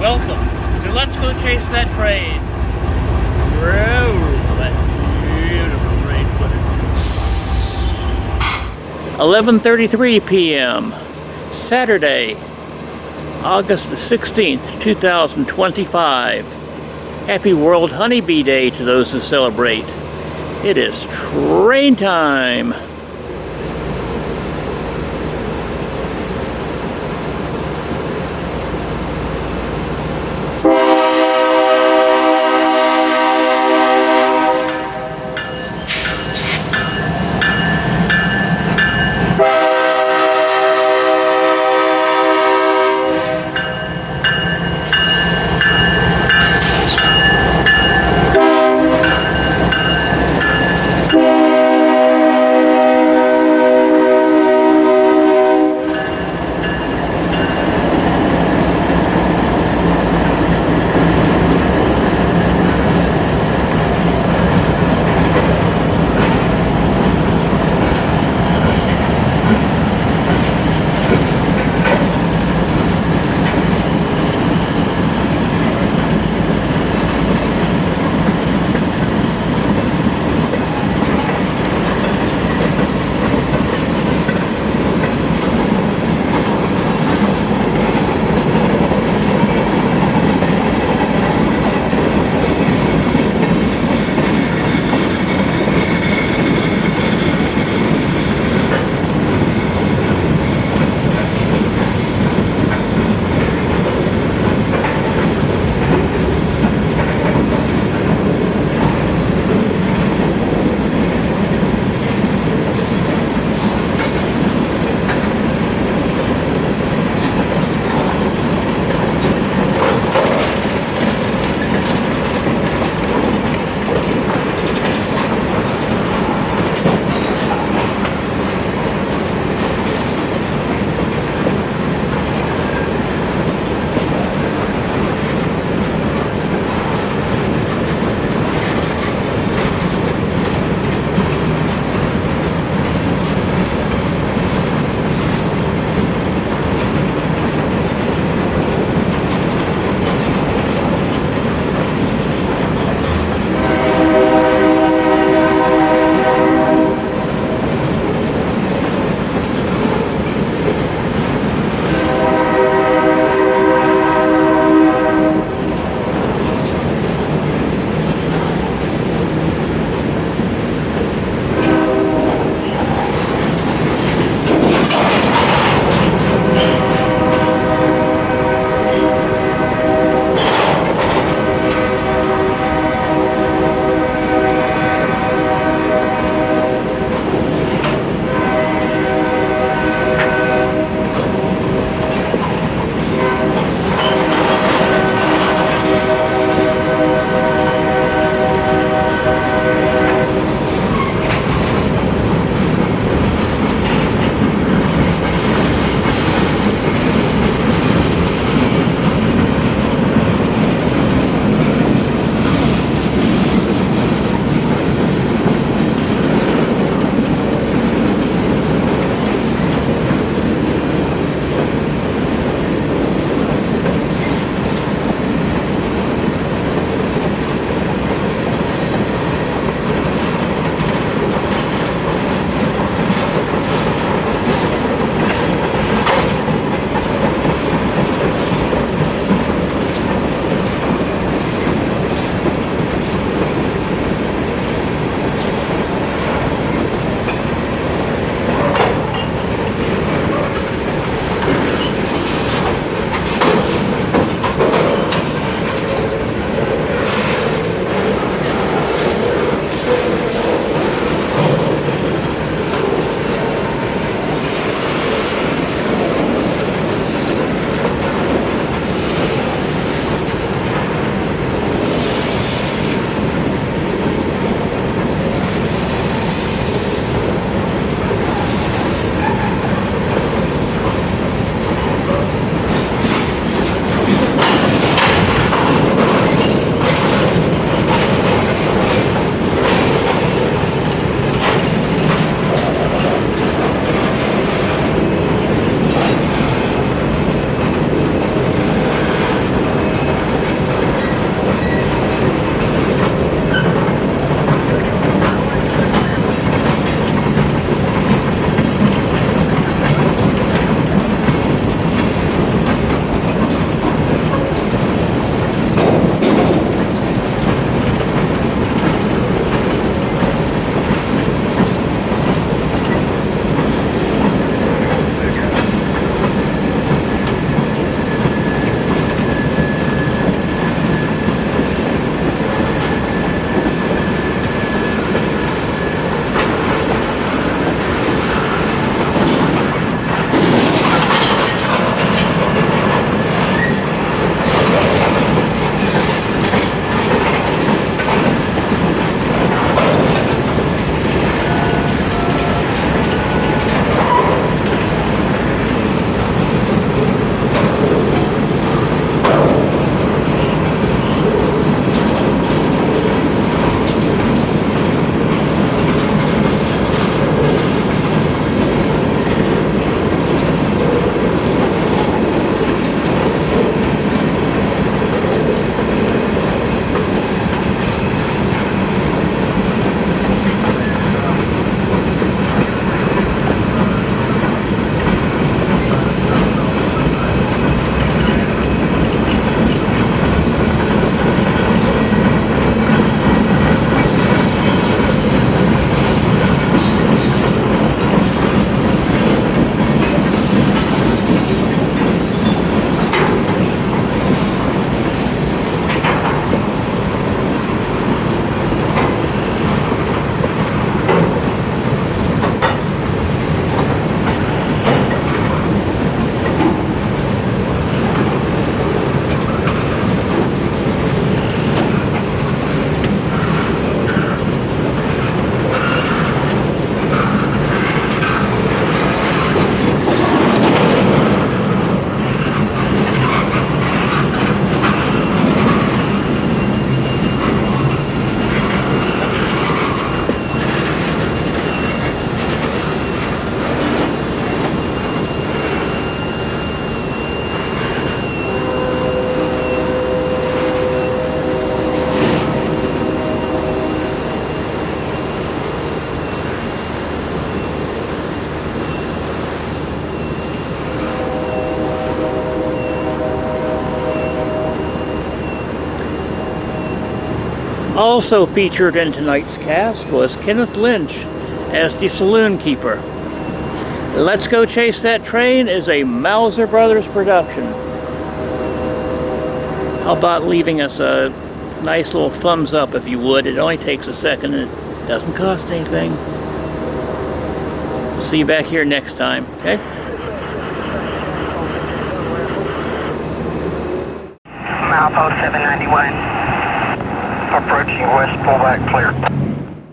Welcome to Let's Go Chase That Train. Roll that beautiful train footage. 11:33 p.m. Saturday, August the 16th, 2025. Happy World Honeybee Day to those who celebrate. It is train time. Also featured in tonight's cast was Kenneth Lynch as the saloon keeper. Let's Go Chase That Train is a Mouser Brothers production. How about leaving us a nice little thumbs up if you would? It only takes a second and it doesn't cost anything. See you back here next time, okay? Milepost 791. Approaching west, pullback clear.